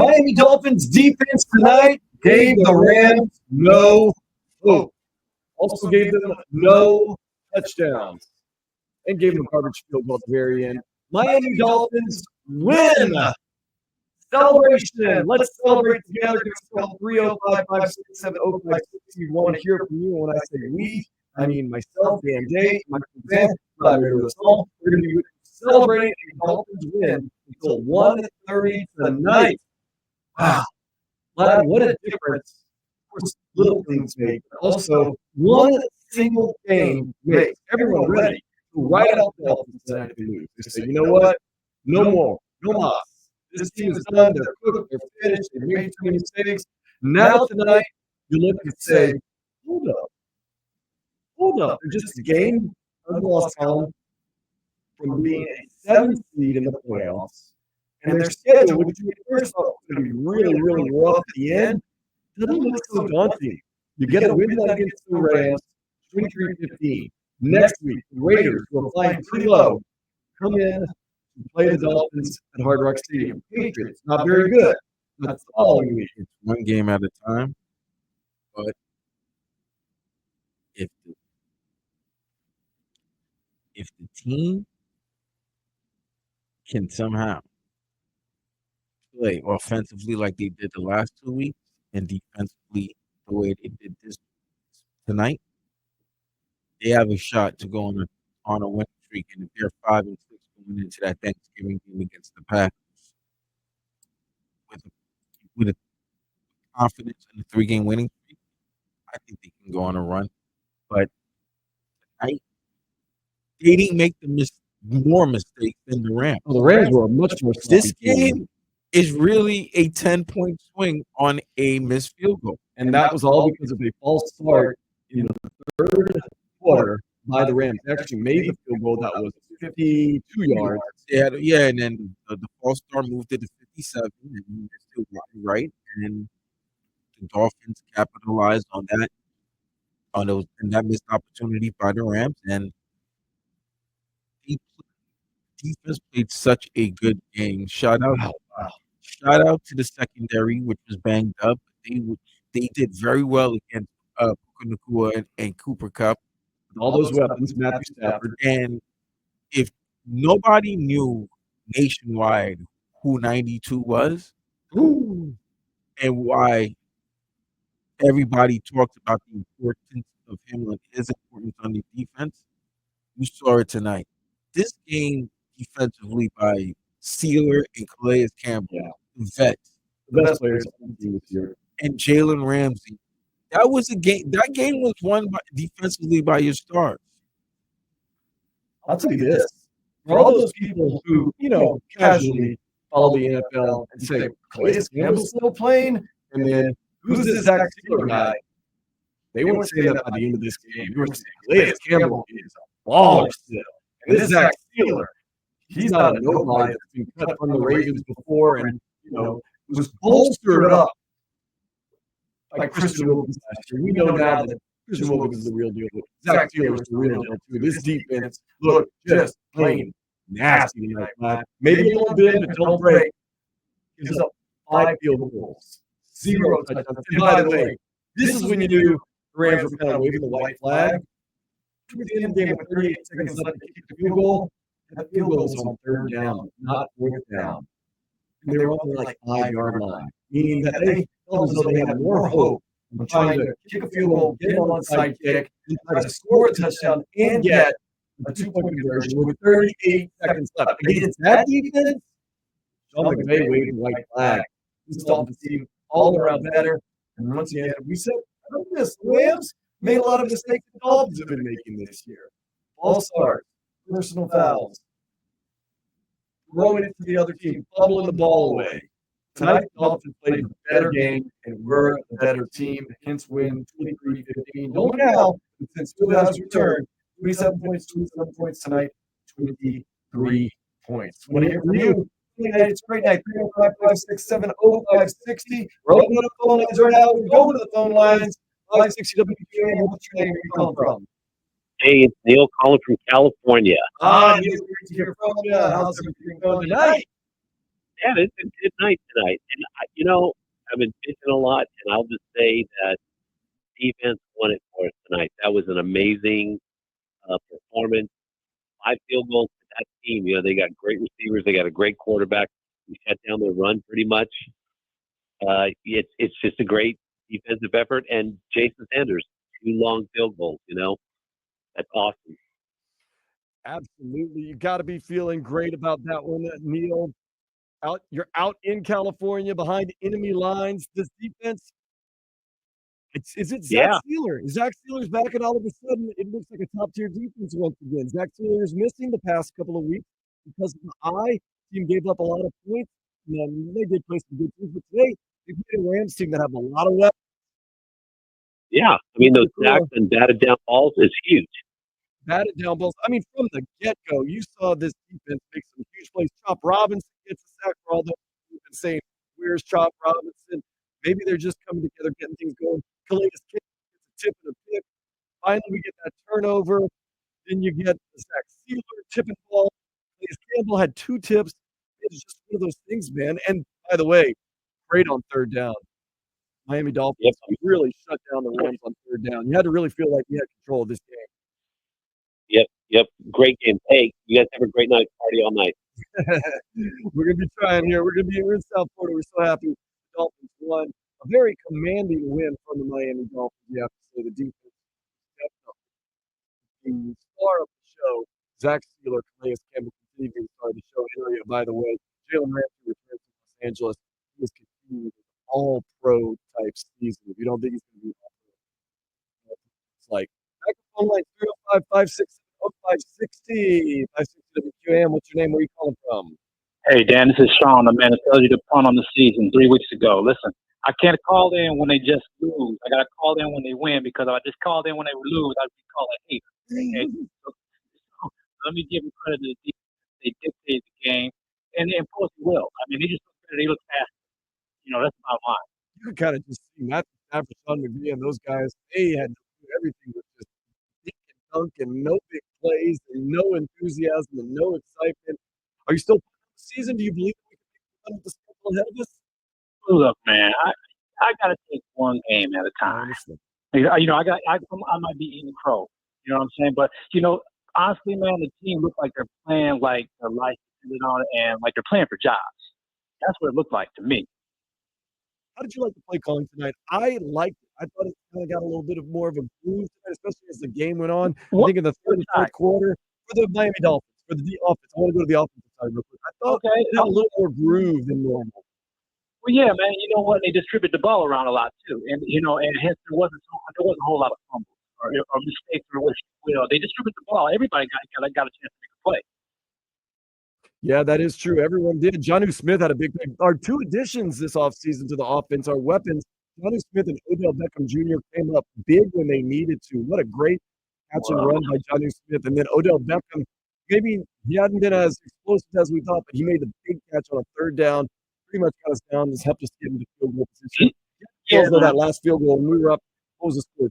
Miami Dolphins defense tonight gave the Rams no hope. Also gave them no touchdowns and gave them a garbage field goal at the very end. Miami Dolphins win. Celebration. Let's celebrate together. Call 305-567-0560. We want to hear from you. When I say we, I mean myself, Gameday, Michael Van, we're going to be celebrating a Dolphins win until 1:30 tonight. Wow. Lad, what a difference. Of course, little things make, but also one single game makes everyone ready to ride out the Dolphins tonight if they lose. They say, you know what? No more. No mas. This team is done. They're cooked. They're finished. They made too many mistakes. Now tonight, you look and say, hold up. Hold up. They're just a game of lost column from being a 7th seed in the playoffs. And their schedule, which we first thought was going to be really, really rough at the end, doesn't look so daunting. You get a win against the Rams, 23-15. Next week, the Raiders, who are flying pretty low, come in and play the Dolphins at Hard Rock Stadium. Patriots, not very good. That's the following week. It's one game at a time. But if the team can somehow play offensively like they did the last 2 weeks and defensively the way they did this tonight, they have a shot to go on a win streak. And if they're 5-6 going into that Thanksgiving game against the Packers with a confidence in the 3-game winning streak, I think they can go on a run. But tonight, they didn't make more mistakes than the Rams. Well, the Rams were much more sloppy. This game is really a 10-point swing on a missed field goal. And that was all because of a false start in the third quarter by the Rams. They actually made the field goal that was 52 yards. Yeah, and then the false start moved it to 57, and they're still right. And the Dolphins capitalized on that, and that missed opportunity by the Rams. And defense played such a good game. Shout out to the secondary, which was banged up. They did very well against Puka Nacua and Cooper Kupp. All those weapons, Matthew Stafford. And if nobody knew nationwide who 92 was, and why everybody talks about the importance of him and his importance on the defense, you saw it tonight. This game defensively by Sealer and Calais Campbell, vets, the best players on the team this year, and Jalen Ramsey. That was a game. That game was won defensively by your stars. I'll tell you this: for all those people who, casually follow the NFL and say Calais Campbell's still playing, and then who's this Zach Sealer guy? They weren't saying that by the end of this game. They were saying Calais Campbell is a baller still, and this Zach Sealer, he's not a nobody that's been cut from the Ravens before, and was bolstered up by Christian Wilkins last year. We know now that Christian Wilkins is the real deal, but Zach Taylor is the real deal too. This defense looked just plain nasty tonight, man. Maybe a little bit, but don't break. Gives up 5 field goals, 0 touchdowns. And by the way, this is when you knew the Rams were kind of waving the white flag. Towards the end of the game, with 38 seconds left to kick the field goal, that field goal was on 3rd down, not 4th down. And they were on the 5-yard line, meaning that they felt as though they had more hope of trying to kick a field goal, get an onside kick, and try to score a touchdown and get a 2-point conversion with 38 seconds left. Against that defense, Sean McVay waved the white flag. This Dolphins team all around better. And once again, we said, I don't know this. The Rams made a lot of mistakes the Dolphins have been making this year. False starts, personal fouls, throwing it to the other team, bubbling the ball away. Tonight, the Dolphins played a better game and were a better team. Hence win 23-15. Don't now, since Tua has returned, 27 points tonight, 23 points. Want to hear from you? It's a great night. 305-567-0560. We're opening up the phone lines right now. We're going to the phone lines. 560 WPA. What's your name? Where you calling from? Hey, it's Neil calling from California. Neil, great to hear from you. How's everything going tonight? Yeah, it's a good night tonight. And, I've been pitching a lot, and I'll just say that defense won it for us tonight. That was an amazing performance. 5 field goals for that team. They got great receivers. They got a great quarterback. We shut down their run pretty much. It's just a great defensive effort. And Jason Sanders, 2 long field goals. That's awesome. Absolutely. You got to be feeling great about that one, Neil. You're out in California behind enemy lines. This defense, is it Zach Yeah, Sealer? Zach Sealer's back, and all of a sudden, it looks like a top-tier defense once again. Zach Sealer is missing the past couple of weeks because of the eye. Team gave up a lot of points. And they did play some good teams, but today they played a Rams team that have a lot of weapons. yeah. I mean, those sacks and batted down balls is huge. Batted down balls. I mean, from the get-go, you saw this defense make some huge plays. Chop Robinson gets a sack for all those who've been saying, "Where's Chop Robinson?" Maybe they're just coming together, getting things going. Calais King gets a tip and a pick. Finally, we get that turnover. Then you get the Zach Sealer tipping ball. Calais Campbell had 2 tips. It's just one of those things, man. And by the way, great on third down. Miami Dolphins really shut down the Rams on third down. You had to really feel like you had control of this game. Yep. Great game. Hey, you guys have a great night. Party all night. We're going to be trying here. We're in South Florida. We're so happy the Dolphins won. A very commanding win from the Miami Dolphins, you have to say. The defense definitely the star of the show. Zach Sealer, Calais Campbell continue to be the star of the show area. By the way, Jalen Ramsey returned to Los Angeles. He is continuing with all-pro type season. If you don't think he's going to be all-pro, it's like microphone line 305-560. 560 WQAM. What's your name? Where are you calling from? Hey, Dan, this is Sean, the man that tells you to punt on the season 3 weeks ago. Listen, I can't call in when they just lose. I got to call in when they win, because if I just called in when they lose, I'd be called a hater. Okay? So let me give them credit to the defense. They dictated the game, and they imposed will. I mean, they look fast. That's about line. You could kind of just see Matthew Stafford, Sean McVay, and those guys. They had to do everything with just dink and dunk and no big plays and no enthusiasm and no excitement. Are you still playing the season? Do you believe we can make the schedule ahead of us? Look, man, I got to take one game at a time. I might be eating crow. You know what I'm saying? But honestly, man, the team looked like they're playing like their life depended on it, and like they're playing for jobs. That's what it looked like to me. How did you like the play calling tonight? I liked it. I thought it kind of got a little bit more of a groove tonight, especially as the game went on. I think in the third and fourth quarter for the Miami Dolphins, for the offense. I want to go to the offensive side real quick. I thought it had a little more groove than normal. Well, yeah, man. You know what? They distribute the ball around a lot too, and hence there wasn't a whole lot of fumbles or mistakes or they distribute the ball. Everybody got a chance to make a play. Yeah, that is true. Everyone did. Jonnu Smith had a big play. Our 2 additions this offseason to the offense are weapons. Jonnu Smith and Odell Beckham Jr. came up big when they needed to. What a great catch and run by Jonnu Smith. And then Odell Beckham, maybe he hadn't been as explosive as we thought, but he made the big catch on a third down. Pretty much got us down. Just helped us get into field goal position. That last field goal, and we were up, what was the score,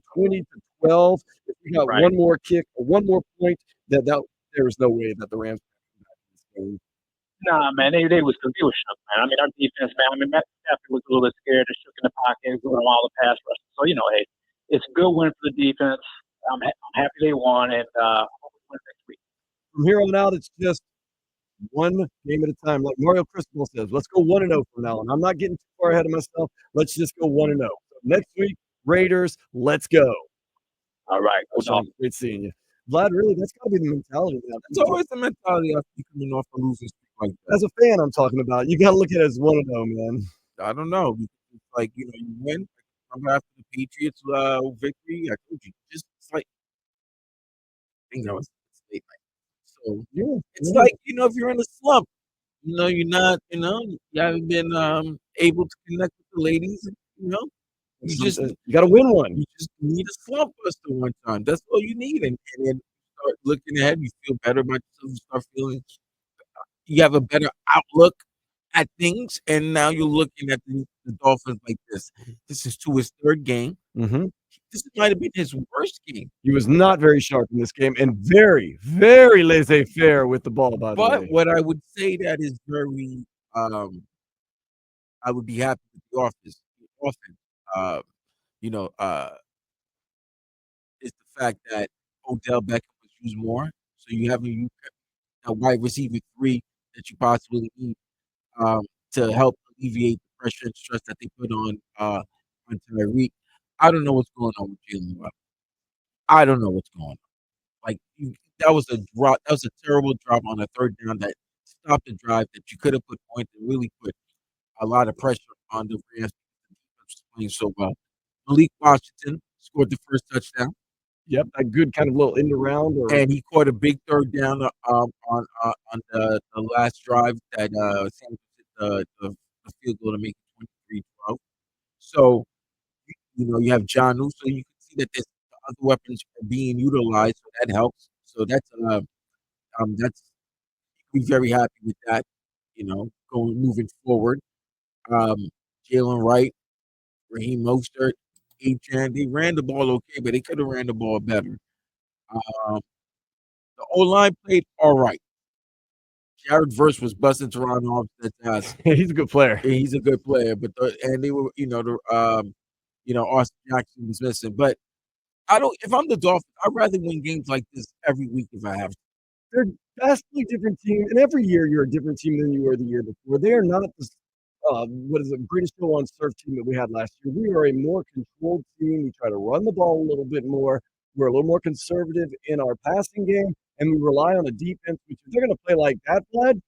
20-12. If we got one more kick or one more point, there was no way that the Rams would come back in this game. Nah, man, they was shook, man. I mean, our defense, man. I mean, Matt Stafford was a little bit scared. They shook in the pocket, doing all the pass rush. So, hey, it's a good win for the defense. I'm happy they won, and hope we win next week. From here on out, it's just one game at a time. Like Mario Cristobal says, let's go 1-0 from now on. I'm not getting too far ahead of myself. Let's just go 1-0. So next week, Raiders, let's go. All right. Great seeing you. Vlad, really, that's got to be the mentality now. It's always the mentality after you coming off a losing streak like that. As a fan, I'm talking about. You got to look at it as 1-0, man. I don't know. It's like, you win. Remember after the Patriots victory, I told you, just it's like, it's late night. So, it's like, if you're in a slump, you're not, you haven't been able to connect with the ladies, you got to win one. You just need a slump buster one time. That's all you need. And then you start looking ahead. You feel better about yourself. You start feeling you have a better outlook at things. And now you're looking at the Dolphins like this. This is to his 3rd game. Mm-hmm. This might have been his worst game. He was not very sharp in this game and very, very laissez-faire with the ball, by the way. But what I would say that is very I would be happy with the offense. You know, is the fact that Odell Beckham was used more, so you have a wide receiver 3 that you possibly need to help alleviate the pressure and stress that they put on Tyreek. I don't know what's going on with Jalen Waddle. I don't know what's going on. Like that was a drop. That was a terrible drop on a third down that stopped the drive that you could have put points and really put a lot of pressure on the Rams. The defense was playing so well. Malik Washington scored the first touchdown. Yep, a good kind of little end around, and he caught a big third down on the last drive that Sanders hit the field goal to make it 23-12. So you have John so you can see that the other weapons are being utilized, so that helps. So that's we're very happy with that. Moving forward. Jalen Wright, Raheem Mostert, Achan, they ran the ball okay, but they could have ran the ball better. The O-line played all right. Jared Verse was busting Teron Armstead's ass. He's a good player. He's a good player, but they were, Austin Jackson was missing. But I don't. If I'm the Dolphins, I'd rather win games like this every week if I have to. They're vastly different team, and every year you're a different team than you were the year before. They are not this British go on surf team that we had last year. We are a more controlled team. We try to run the ball a little bit more. We're a little more conservative in our passing game, and we rely on the defense. Which if they're going to play like that, Vlad,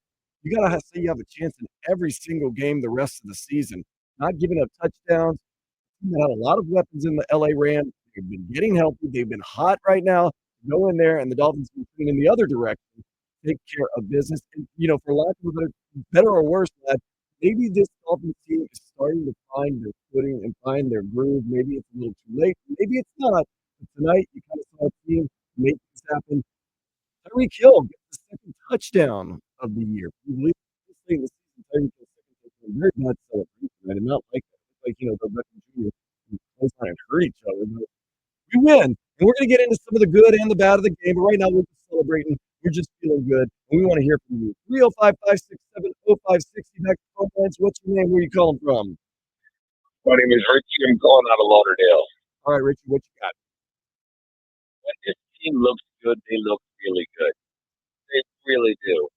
you got to say you have a chance in every single game the rest of the season. Not giving up touchdowns. They had a lot of weapons in the LA Rams. They've been getting healthy. They've been hot right now. Go in there, and the Dolphins have been in the other direction. Take care of business. And, for lack of a better or worse, Vlad, maybe this Dolphins team is starting to find their footing and find their groove. Maybe it's a little too late. Maybe it's not. But tonight, you kind of saw a team make this happen. Tyreek Hill gets the second touchdown of the year. You believe this thing this season, Tyreek Hill's second touchdown. Very bad celebration. I did not like that. It's like, the Beckham Jr. Both trying to hurt each other. But we win. And we're going to get into some of the good and the bad of the game. But right now, we're just celebrating. We're just feeling good. And we want to hear from you. 305-567-0560. Back to phone lines. What's your name? Where are you calling from? My name is Richie. I'm calling out of Lauderdale. All right, Richie, what you got? When this team looks good, they look really good. They really do.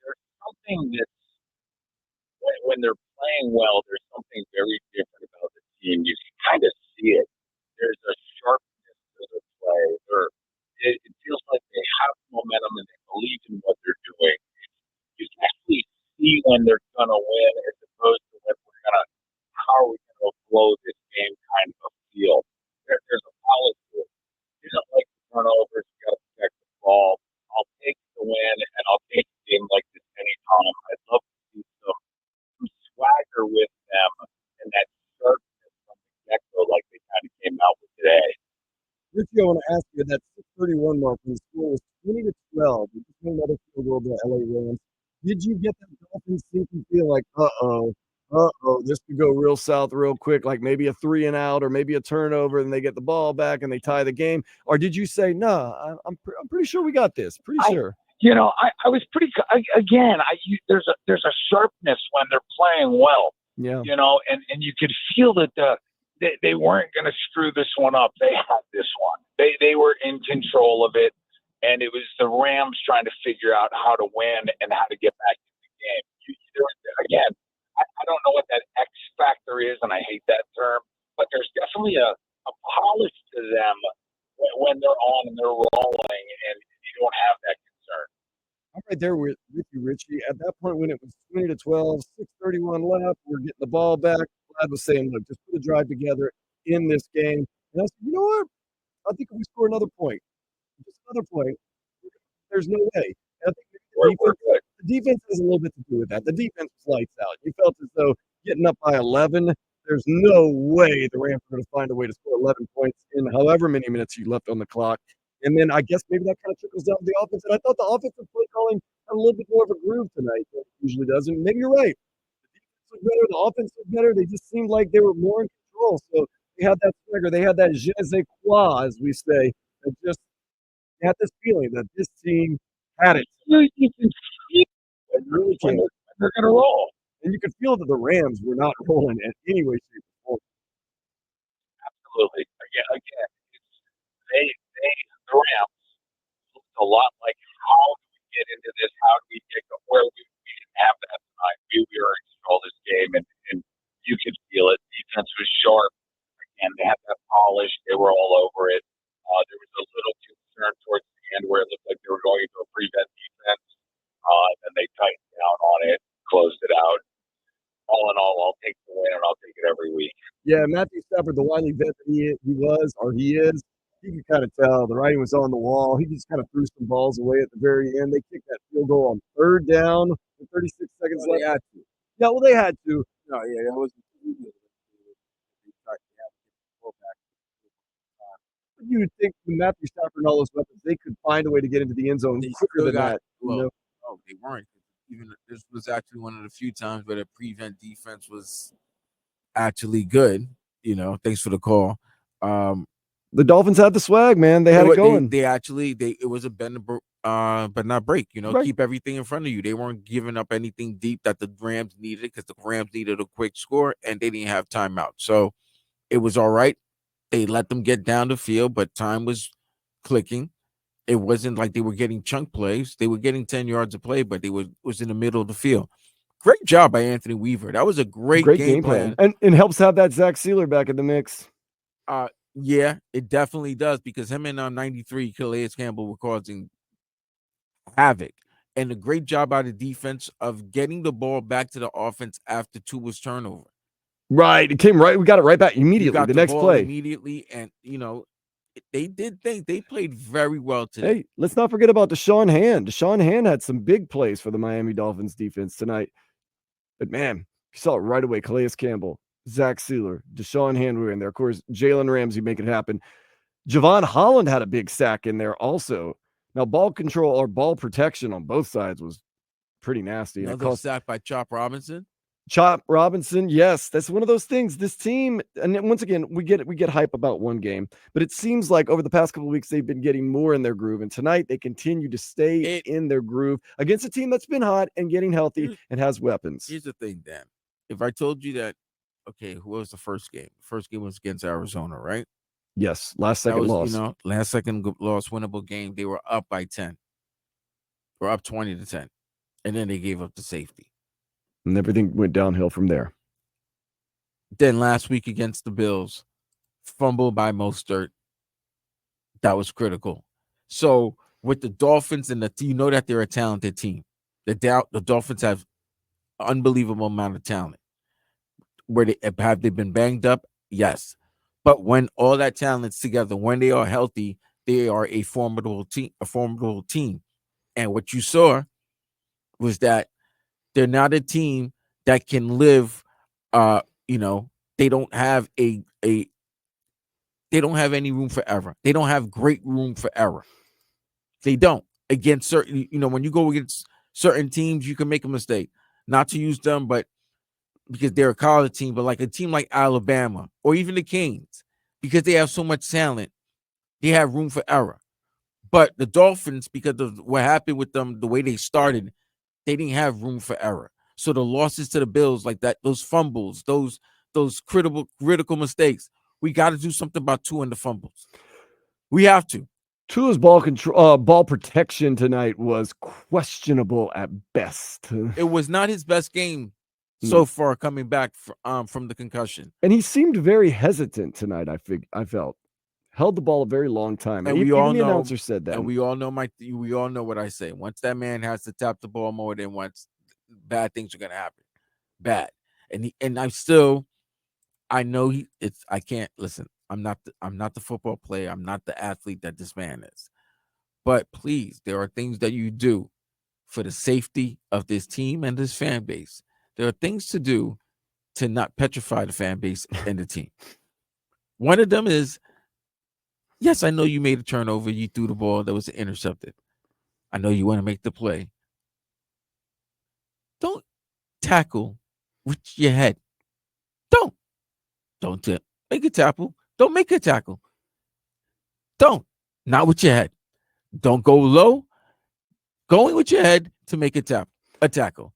There's something that's when they're playing well, there's something very different about the team. You can kind of see it. There's a sharpness to the play. It feels like they have momentum and they believe in what they're doing. You can actually see when they're going to win as opposed to when how are we going to blow this game kind of a feel. There's a polish to it. You don't like the turnovers. You got to protect the ball. I'll take the win and I'll take a game like this anytime. I'd love to see some swagger with them and that sharpness from the get-go like they kind of came out with today. Richie, I want to ask you that 6:31 mark when the score was 20-12. You just made another field goal to LA Rams. Did you get that Dolphins sinking feel like, this could go real south real quick, like maybe a 3 and out or maybe a turnover, and they get the ball back and they tie the game? Or did you say, no, I'm pretty sure we got this? Pretty sure. I was pretty there's a sharpness when they're playing well. Yeah. And you could feel that they weren't going to screw this one up. They had this one. They were in control of it, and it was the Rams trying to figure out how to win and how to get back in the game. Again, I don't know what that X factor is, and I hate that term, but there's definitely a polish to them when they're on and they're rolling, and you don't have that concern. I'm right there with you, Richie. At that point, when it was 20-12, 6:31 left, we're getting the ball back. Vlad was saying, look, just put a drive together in this game. And I said, you know what? I think if we score another point, just another point, there's no way. And I think the defense has a little bit to do with that. The defense was lights out. You felt as though getting up by 11, there's no way the Rams are going to find a way to score 11 points in however many minutes you left on the clock. And then I guess maybe that kind of trickles down to the offense. And I thought the offensive play calling had a little bit more of a groove tonight than it usually does. And maybe you're right. The defense looked better. The offense looked better. They just seemed like they were more in control. So they had that swagger. They had that je ne sais quoi, as we say. That just had this feeling that this team had it. You can see It really when they're going to roll. And you could feel that the Rams were not rolling in any way, shape, or form. Absolutely. Again, the Rams looked a lot like, how do we get into this? How do we get to where we didn't have that tonight? We were in control of this game, and you could feel it. Defense was sharp. Again, they had that polish. They were all over it. There was a little concern towards the end where it looked like they were going into a prevent defense, and they tightened down on it, closed it out. All in all, I'll take the win, and I'll take it every week. Yeah, Matthew Stafford, the wily vet that he was, or he is, you could kind of tell the writing was on the wall. He just kind of threw some balls away at the very end. They kicked that field goal on 3rd down with 36 seconds left. They had to. Yeah, well, they had to. No, yeah, that was. You would think with Matthew Stafford and all those weapons, they could find a way to get into the end zone They quicker still than got that. well. You know? No, they weren't. Even this was actually one of the few times where the prevent defense was actually good. You know, thanks for the call. The Dolphins had the swag, man. They had it going. They actually it was a bend but not break. You know, Right. keep everything in front of you. They weren't giving up anything deep that the Rams needed because the Rams needed a quick score and they didn't have timeout. So it was all right. They let them get down the field, but time was clicking. It wasn't like they were getting chunk plays. They were getting 10 yards of play, but they was in the middle of the field. Great job by Anthony Weaver. That was a great game plan. And it helps have that Zach Sealer back in the mix. Yeah, it definitely does because him and 93, Calais Campbell were causing havoc. And a great job by the defense of getting the ball back to the offense after Tua's turnover. Right. It came right. We got it right back immediately. The next play. Immediately. And, they played very well today. Hey, let's not forget about Deshaun Hand. Deshaun Hand had some big plays for the Miami Dolphins defense tonight. But, man, you saw it right away. Calais Campbell, Zach Sealer, Deshaun Hand were in there. Of course, Jalen Ramsey make it happen. Javon Holland had a big sack in there also. Now, ball control or ball protection on both sides was pretty nasty. Another sack by Chop Robinson. Chop Robinson, yes, that's one of those things. This team, and once again, we get hype about one game, but it seems like over the past couple of weeks they've been getting more in their groove, and tonight they continue to stay in their groove against a team that's been hot and getting healthy and has weapons. Here's the thing, Dan. If I told you that, okay, who was the first game? The first game was against Arizona, right? Yes, last second loss. Last second loss, winnable game. They were up by 10. Or up 20-10, and then they gave up the safety. And everything went downhill from there. Then last week against the Bills, fumble by Mostert. That was critical. So with the Dolphins and you know that they're a talented team. The Dolphins have an unbelievable amount of talent. Have they been banged up? Yes. But when all that talent's together, when they are healthy, they are a formidable team. And what you saw was that they're not a team that can live, they don't have they don't have any room for error. They don't have great room for error. They don't. Against certain, when you go against certain teams, you can make a mistake. Not to use them, but because they're a college team, but like a team like Alabama or even the Canes, because they have so much talent, they have room for error. But the Dolphins, because of what happened with them, the way they started, they didn't have room for error. So the losses to the Bills, like that, those fumbles, those critical mistakes, we got to do something about Tua and the fumbles. We have to. Tua's ball protection tonight was questionable at best. It was not his best game so far coming back from the concussion. And he seemed very hesitant tonight, I felt. Held the ball a very long time. And even the announcer said that. And we all know what I say. Once that man has to tap the ball more than once, bad things are gonna happen. Bad. I know I can't listen. I'm not the football player. I'm not the athlete that this man is. But please, there are things that you do for the safety of this team and this fan base. There are things to do to not petrify the fan base and the team. One of them is, yes, I know you made a turnover. You threw the ball that was intercepted. I know you want to make the play. Don't tackle with your head. Don't make a tackle. Don't make a tackle. Not with your head. Don't go low. Going with your head to make a tackle. Because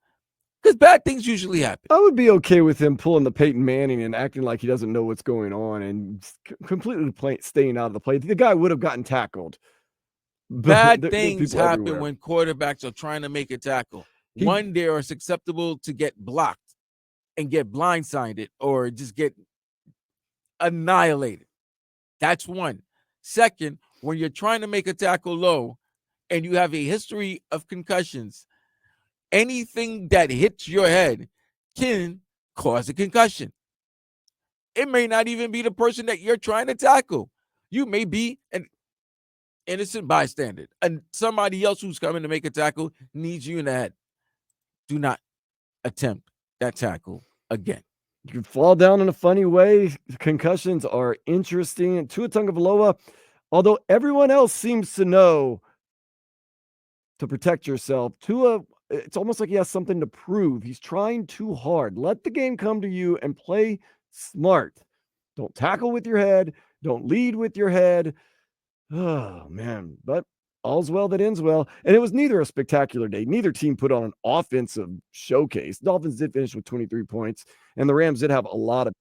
the Dolphins, because bad things usually happen. I would be okay with him pulling the Peyton Manning and acting like he doesn't know what's going on and completely staying out of the play. The guy would have gotten tackled. Bad things happen everywhere when quarterbacks are trying to make a tackle. One, they are susceptible to get blocked and get blindsided or just get annihilated. That's one. Second, when you're trying to make a tackle low and you have a history of concussions, anything that hits your head can cause a concussion. It may not even be the person that you're trying to tackle. You may be an innocent bystander, and somebody else who's coming to make a tackle needs you in the head. Do not attempt that tackle again. You can fall down in a funny way. Concussions are interesting. Tua Tagovailoa, although everyone else seems to know to protect yourself, Tua, it's almost like he has something to prove. He's trying too hard. Let the game come to you and play smart. Don't tackle with your head. Don't lead with your head. Oh, man. But all's well that ends well. And it was neither a spectacular day. Neither team put on an offensive showcase. Dolphins did finish with 23 points, and the Rams did have a lot of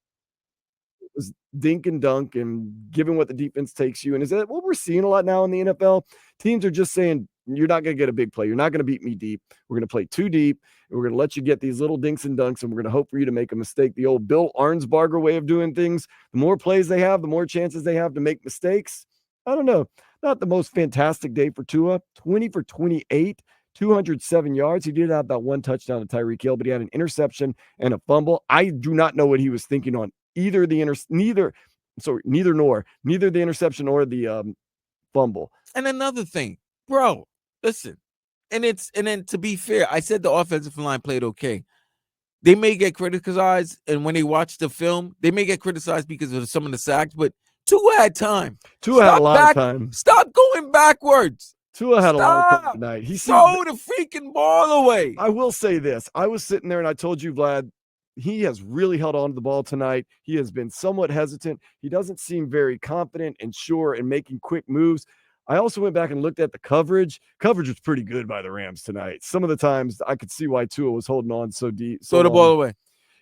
it was dink and dunk and given what the defense takes you. And is that what we're seeing a lot now in the NFL? Teams are just saying, you're not going to get a big play. You're not going to beat me deep. We're going to play too deep, and we're going to let you get these little dinks and dunks, and we're going to hope for you to make a mistake. The old Bill Arnsparger way of doing things. The more plays they have, the more chances they have to make mistakes. I don't know. Not the most fantastic day for Tua. 20 for 28, 207 yards. He did have that one touchdown to Tyreek Hill, but he had an interception and a fumble. I do not know what he was thinking on either the neither the interception or the fumble. And another thing, bro, listen. And then to be fair, I said the offensive line played okay. They may get criticized, and when they watch the film, they may get criticized because of some of the sacks, but Tua had time. Tua had a lot of time. Stop going backwards. Tua had a lot of time tonight. He throw the freaking ball away. I will say this. I was sitting there and I told you, Vlad, he has really held on to the ball tonight. He has been somewhat hesitant. He doesn't seem very confident and sure in making quick moves. I also went back and looked at the coverage. Coverage was pretty good by the Rams tonight. Some of the times I could see why Tua was holding on so deep. Throw the ball away.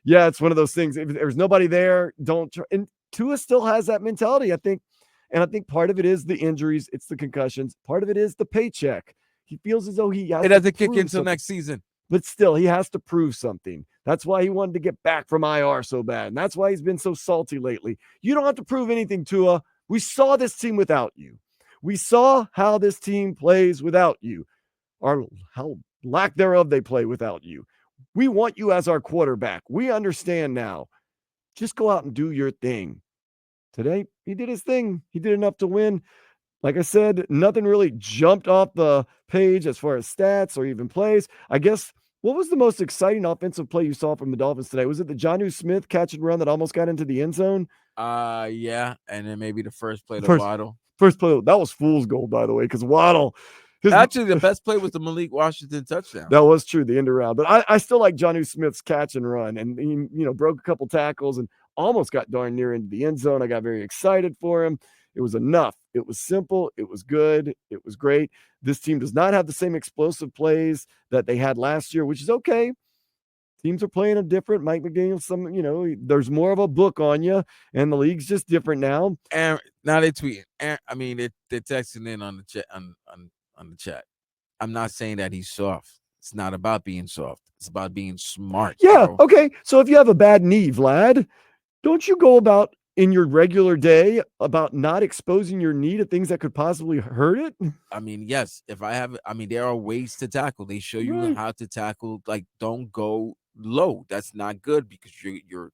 Yeah, it's one of those things. If there's nobody there, don't try. And Tua still has that mentality, I think. And I think part of it is the injuries. It's the concussions. Part of it is the paycheck. He feels as though he has it doesn't kick in until next season. But still, he has to prove something. That's why he wanted to get back from IR so bad. And that's why he's been so salty lately. You don't have to prove anything, Tua. We saw this team without you. We saw how this team plays without you, or how lack thereof they play without you. We want you as our quarterback. We understand now. Just go out and do your thing. Today, he did his thing. He did enough to win. Like I said, nothing really jumped off the page as far as stats or even plays. I guess, what was the most exciting offensive play you saw from the Dolphins today? Was it the Jonnu Smith catch and run that almost got into the end zone? Yeah, and then maybe the first play to Waddle. First play, that was fool's gold, by the way, because Waddle. Actually, the best play was the Malik Washington touchdown. That was true, the end around. But I still like Jonnu Smith's catch and run, and he broke a couple tackles and almost got darn near into the end zone. I got very excited for him. It was enough. It was simple. It was good. It was great. This team does not have the same explosive plays that they had last year, which is okay. Teams are playing a different. Mike McDaniel, there's more of a book on you, and the league's just different now. And now they tweet. They're texting in on the chat. On the chat. I'm not saying that he's soft. It's not about being soft. It's about being smart. Yeah. Bro. Okay. So if you have a bad knee, Vlad, don't you go about in your regular day about not exposing your knee to things that could possibly hurt it? I mean, yes. There are ways to tackle. They show you how to tackle. Like, don't go low. That's not good because you're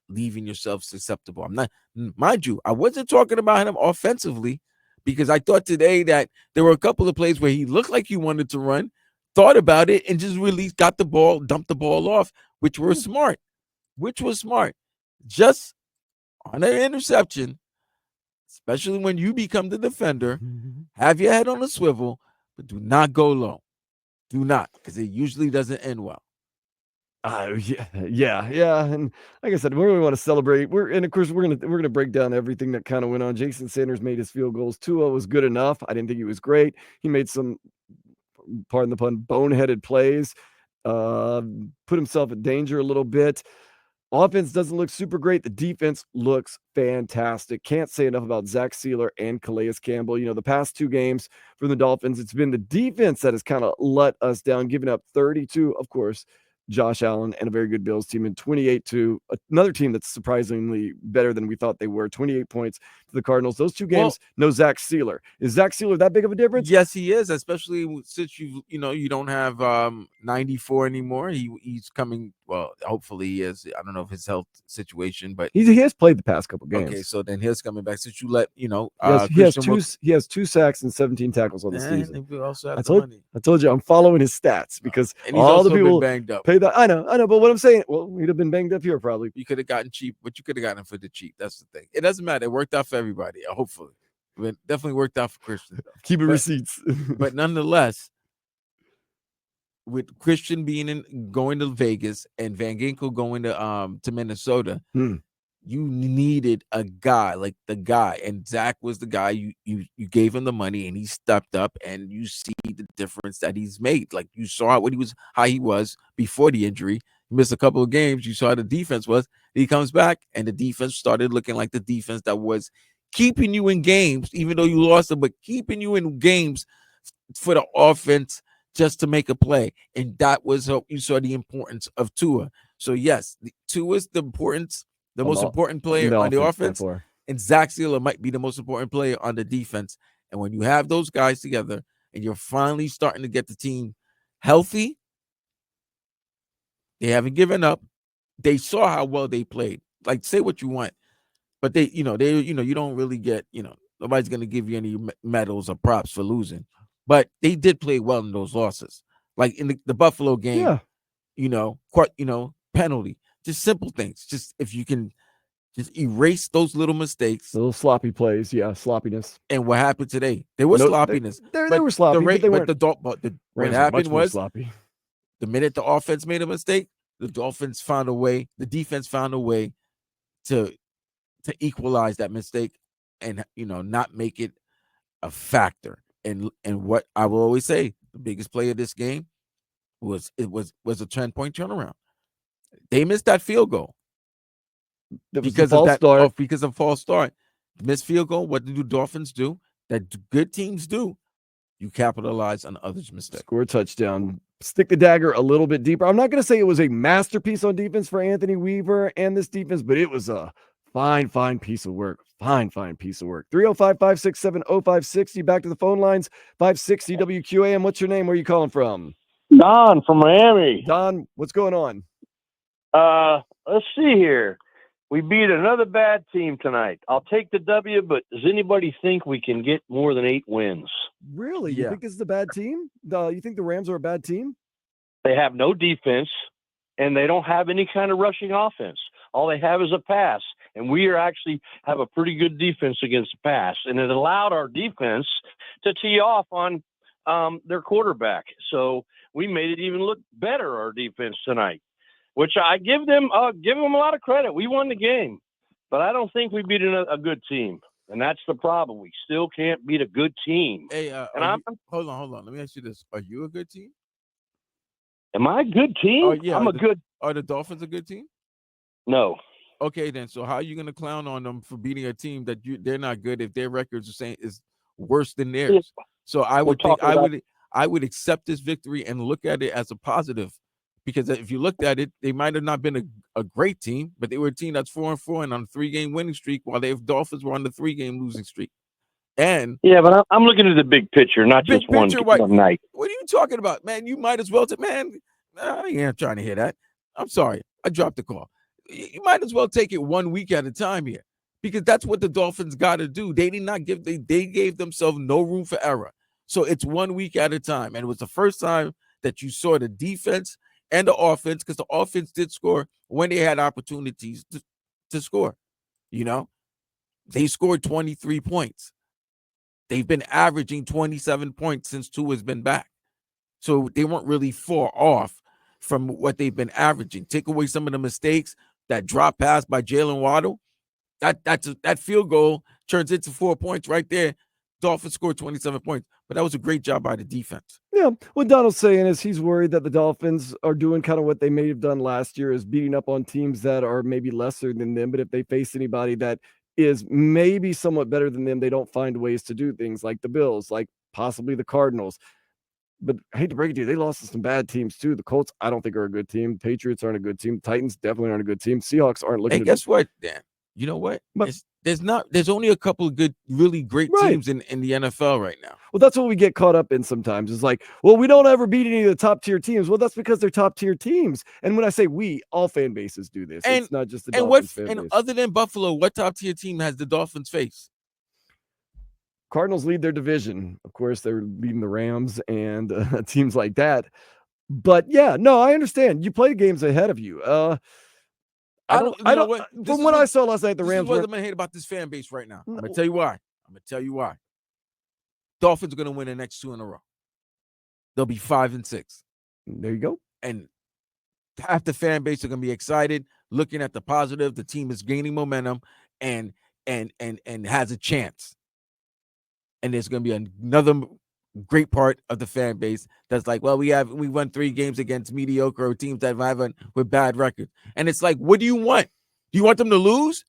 leaving yourself susceptible. I'm not, mind you, I wasn't talking about him offensively because I thought today that there were a couple of plays where he looked like he wanted to run, thought about it, and just really got the ball, dumped the ball off, which was smart. Just on an interception, especially when you become the defender, have your head on a swivel, but do not go low. Do not, because it usually doesn't end well. Yeah. And like I said, we really want to celebrate. Of course, we're gonna break down everything that kind of went on. Jason Sanders made his field goals. Tua was good enough. I didn't think he was great. He made some, pardon the pun, boneheaded plays. put himself in danger a little bit. Offense doesn't look super great. The defense looks fantastic. Can't say enough about Zach Sealer and Calais Campbell. The past 2 games from the Dolphins, it's been the defense that has kind of let us down, giving up 32, of course, Josh Allen and a very good Bills team, and 28 to another team that's surprisingly better than we thought they were. 28 points to the Cardinals. Those 2 games, no Zach Sealer. Is Zach Sealer that big of a difference? Yes, he is, especially since you don't have 94 anymore. He's coming. Well, hopefully he is. I don't know if his health situation, but he has played the past couple games. Okay, so then he's coming back. Since you let he has 2 sacks and 17 tackles on the season. We also have I told you I'm following his stats because and he's all also the people been banged up. pay that. I know, but what I'm saying, well, he'd have been banged up here probably. You could have gotten cheap, but you could have gotten him for the cheap. That's the thing. It doesn't matter. It worked out for everybody. Hopefully, it definitely worked out for Christian. Keeping receipts, but nonetheless, with Christian going to Vegas and Van Ginkel going to Minnesota, you needed a guy like the guy, and Zach was the guy. You gave him the money, and he stepped up, and you see the difference that he's made. Like you saw how he was before the injury. He missed a couple of games. You saw how the defense was. He comes back, and the defense started looking like the defense that was keeping you in games, even though you lost them, but keeping you in games for the offense just to make a play. And that was how you saw the importance of Tua. So yes, Tua is the most important player on the offense, and Zach Sealer might be the most important player on the defense. And when you have those guys together and you're finally starting to get the team healthy, they haven't given up. They saw how well they played. Like, say what you want, but you don't really get, nobody's going to give you any medals or props for losing. But they did play well in those losses. Like in the Buffalo game, penalty. Just simple things. Just if you can just erase those little mistakes. Little sloppy plays. Yeah, sloppiness. And what happened today? There was sloppiness. They were sloppy, but they weren't. What happened was sloppy. The minute the offense made a mistake, the Dolphins found a way. The defense found a way to equalize that mistake and, not make it a factor. And what I will always say, the biggest play of this game was a 10-point turnaround. They missed that field goal because of false start. Missed field goal. What do Dolphins do? That good teams do. You capitalize on others' mistakes. Score a touchdown. Stick the dagger a little bit deeper. I'm not going to say it was a masterpiece on defense for Anthony Weaver and this defense, but it was a fine piece of work. Fine piece of work. 305-567-0560. Back to the phone lines. 560 WQAM. What's your name? Where are you calling from? Don from Miami. Don, what's going on? Let's see here. We beat another bad team tonight. I'll take the W, but does anybody think we can get more than 8 wins? Really? You think this is a bad team? You think the Rams are a bad team? They have no defense, and they don't have any kind of rushing offense. All they have is a pass, and we actually have a pretty good defense against the pass, and it allowed our defense to tee off on their quarterback. So we made it even look better, our defense tonight, which I give them a lot of credit. We won the game, but I don't think we beat a good team, and that's the problem. We still can't beat a good team. Hey, hold on. Let me ask you this: are you a good team? Am I a good team? Oh, yeah. good. Are the Dolphins a good team? No. Okay, then. So how are you going to clown on them for beating a team that they're not good if their records are saying is worse than theirs? So I would accept this victory and look at it as a positive, because if you looked at it, they might have not been a great team, but they were a team that's 4-4 and on a 3-game winning streak, while the Dolphins were on the 3-game losing streak. And but I'm looking at the big picture, not just one night. What are you talking about, man? You might as well I ain't trying to hear that. I'm sorry, I dropped the call. You might as well take it 1 week at a time here, because that's what the Dolphins got to do. They did not they gave themselves no room for error. So it's 1 week at a time, and it was the first time that you saw the defense and the offense, because the offense did score when they had opportunities to score. They scored 23 points. They've been averaging 27 points since Tua has been back. So they weren't really far off from what they've been averaging. Take away some of the mistakes, that drop pass by Jalen Waddle, that field goal turns into 4 points right there. Dolphins scored 27 points, but that was a great job by the defense. Yeah, what Donald's saying is he's worried that the Dolphins are doing kind of what they may have done last year, is beating up on teams that are maybe lesser than them. But if they face anybody that is maybe somewhat better than them, they don't find ways to do things like the Bills, like possibly the Cardinals. But I hate to break it to you, they lost to some bad teams too. The Colts, I don't think, are a good team. The Patriots aren't a good team. The Titans definitely aren't a good team. Seahawks aren't looking. Hey, guess what, Dan? You know what? But there's only a couple of good, really great teams in the NFL right now. Well, that's what we get caught up in sometimes. It's like, well, we don't ever beat any of the top tier teams. Well, that's because they're top tier teams. And when I say we, all fan bases do this. It's not just the Dolphins fan base. And other than Buffalo, what top tier team has the Dolphins faced? Cardinals lead their division. Of course, they're leading the Rams and teams like that. But yeah, no, I understand. You play games ahead of you. I don't. From what I saw last night, the Rams. What I'm gonna hate about this fan base right now. I'm gonna tell you why. Dolphins are gonna win the next 2 in a row. They'll be 5-6. There you go. And half the fan base are gonna be excited, looking at the positive. The team is gaining momentum and has a chance. And there's gonna be another great part of the fan base that's like, well, we won 3 games against mediocre teams that haven't with bad records. And it's like, what do you want? Do you want them to lose?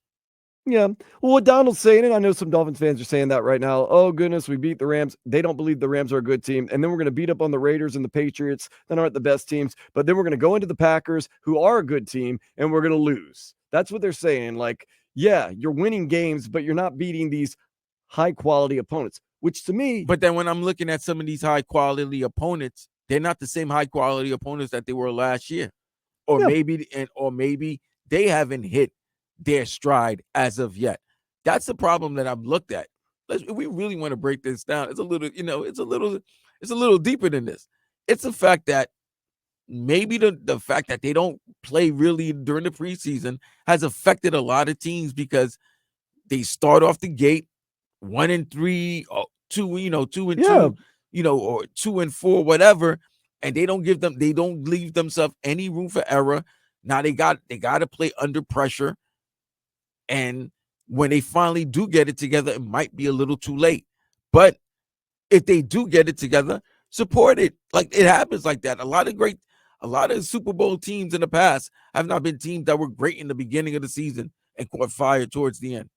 Yeah. Well, what Donald's saying, and I know some Dolphins fans are saying that right now. Oh, goodness, we beat the Rams. They don't believe the Rams are a good team. And then we're going to beat up on the Raiders and the Patriots that aren't the best teams. But then we're going to go into the Packers, who are a good team, and we're going to lose. That's what they're saying. Like, yeah, you're winning games, but you're not beating these high-quality opponents, which to me... But then when I'm looking at some of these high-quality opponents, they're not the same high-quality opponents that they were last year. Or maybe they haven't hit their stride as of yet. That's the problem that I've looked at. We really want to break this down. It's a little, it's a little deeper than this. It's the fact that maybe the fact that they don't play really during the preseason has affected a lot of teams because they start off the gate 1-3, or 2-2, or 2-4, whatever, and they don't leave themselves any room for error. Now they got to play under pressure. And when they finally do get it together, it might be a little too late. But if they do get it together, support it. Like, it happens like that. A lot of Super Bowl teams in the past have not been teams that were great in the beginning of the season and caught fire towards the end.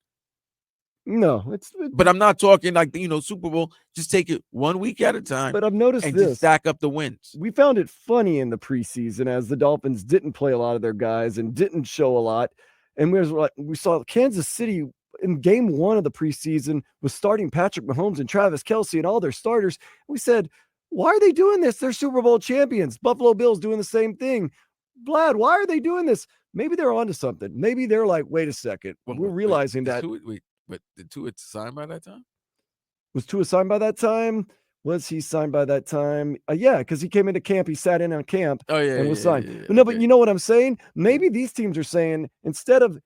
No, but I'm not talking like Super Bowl. Just take it 1 week at a time. But I've noticed and this. Just stack up the wins. We found it funny in the preseason as the Dolphins didn't play a lot of their guys and didn't show a lot. And we saw Kansas City in game 1 of the preseason was starting Patrick Mahomes and Travis Kelce and all their starters. We said, why are they doing this? They're Super Bowl champions. Buffalo Bills doing the same thing. Vlad, why are they doing this? Maybe they're onto something. Maybe they're like, wait a second. We're realizing that. But did Tua signed by that time? Was Tua signed by that time? Was he signed by that time? Yeah, because he came into camp. He sat in on camp and was signed. Yeah, no, but you know what I'm saying? Maybe these teams are saying, instead of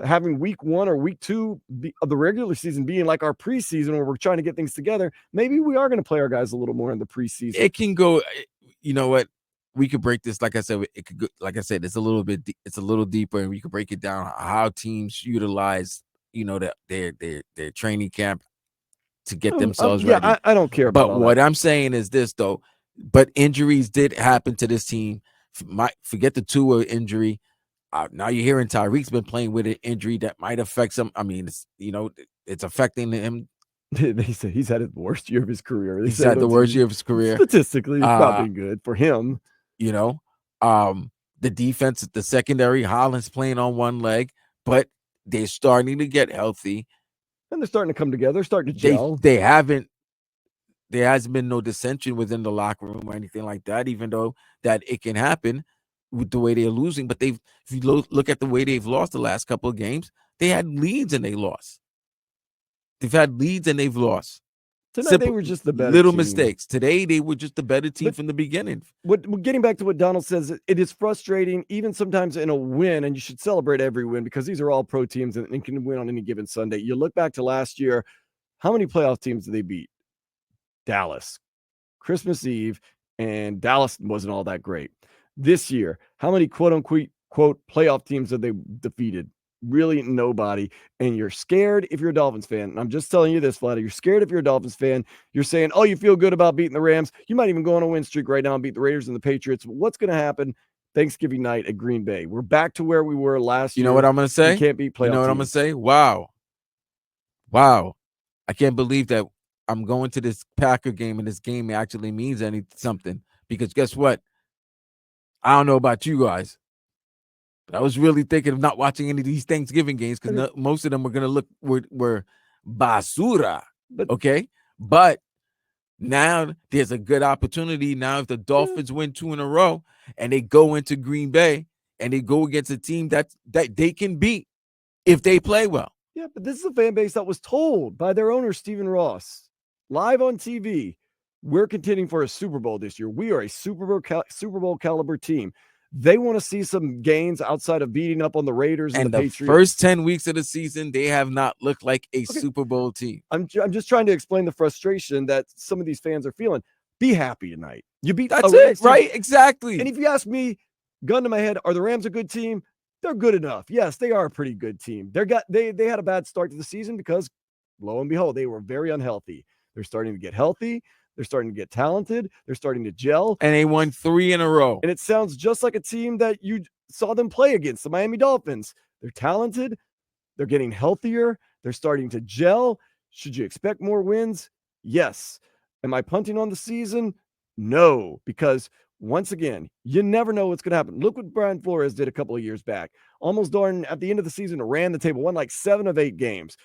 having week 1 or week 2 of the regular season being like our preseason where we're trying to get things together, maybe we are going to play our guys a little more in the preseason. It can go, you know what? We could break this. Like I said, it could go, like I said, it's a little deeper, and we could break it down how teams utilize, their training camp to get themselves ready. I don't care about But what I'm saying is this, though. But injuries did happen to this team. Forget the Tua injury. Now you're hearing Tyreek's been playing with an injury that might affect some. I mean, it's affecting him. They say he's had the worst year of his career. He's had the worst year of his career. Statistically, it's not been good for him. The defense, the secondary, Holland's playing on one leg, but they're starting to get healthy. And they're starting to come together, starting to gel. There hasn't been no dissension within the locker room or anything like that, even though that it can happen with the way they're losing. But if you look at the way they've lost the last couple of games, they had leads and they lost. They've had leads and they've lost. Tonight they were just the better little team. mistakes. Today they were just the better team from the beginning. Getting back to what Donald says, it is frustrating, even sometimes in a win, and you should celebrate every win because these are all pro teams and can win on any given Sunday. You look back to last year, how many playoff teams did they beat? Dallas, Christmas Eve, and Dallas wasn't all that great. This year, how many quote unquote playoff teams have they defeated? really nobody. And you're scared if you're a Dolphins fan. And I'm just telling you this, Vladdy. You're scared if you're a Dolphins fan. You're saying, oh, you feel good about beating the Rams. You might even go on a win streak right now and beat the Raiders and the Patriots. What's going to happen Thanksgiving night at Green Bay? We're back to where we were last year. You know what I'm going to say? You can't beat playoff You know what I'm going teams. to say? Wow. Wow. I can't believe that I'm going to this Packer game and this game actually means something. Because guess what? I don't know about you guys, but I was really thinking of not watching any of these Thanksgiving games because most of them were going to look were basura. Okay, but now there's a good opportunity. Now, if the Dolphins win 2 in a row and they go into Green Bay and they go against a team that they can beat if they play well. Yeah, but this is a fan base that was told by their owner, Stephen Ross, live on TV, we're contending for a Super Bowl this year. We are a Super Bowl caliber team. They want to see some gains outside of beating up on the Raiders and the Patriots. First 10 weeks of the season, they have not looked like a Super Bowl team. I'm just trying to explain the frustration that some of these fans are feeling. Be happy tonight. You beat That's it, right? Exactly. And if you ask me, gun to my head, are the Rams a good team? They're good enough. Yes, they are a pretty good team. They had a bad start to the season because, lo and behold, they were very unhealthy. They're starting to get healthy. They're starting to get talented. They're starting to gel. And they won 3 in a row. And it sounds just like a team that you saw them play against, the Miami Dolphins. They're talented. They're getting healthier. They're starting to gel. Should you expect more wins? Yes. Am I punting on the season? No, because once again, you never know what's going to happen. Look what Brian Flores did a couple of years back. Almost darn at the end of the season, ran the table, won like 7 of 8 games.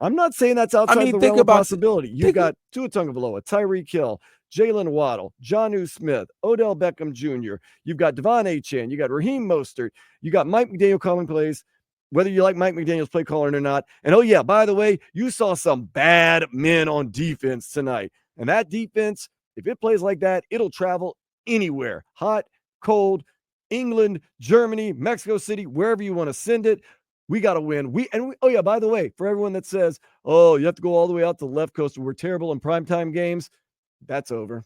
I'm not saying that's outside the realm of possibility. You've got Tua Tagovailoa, Tyreek Hill, Jalen Waddle, Jonnu Smith, Odell Beckham Jr. You've got Devon Achane. You got Raheem Mostert. You got Mike McDaniel calling plays, whether you like Mike McDaniel's play calling or not. And, oh, yeah, by the way, you saw some bad men on defense tonight. And that defense, if it plays like that, it'll travel anywhere. Hot, cold, England, Germany, Mexico City, wherever you want to send it. We got to win. Oh, yeah, by the way, for everyone that says, oh, you have to go all the way out to the left coast, we're terrible in primetime games, that's over.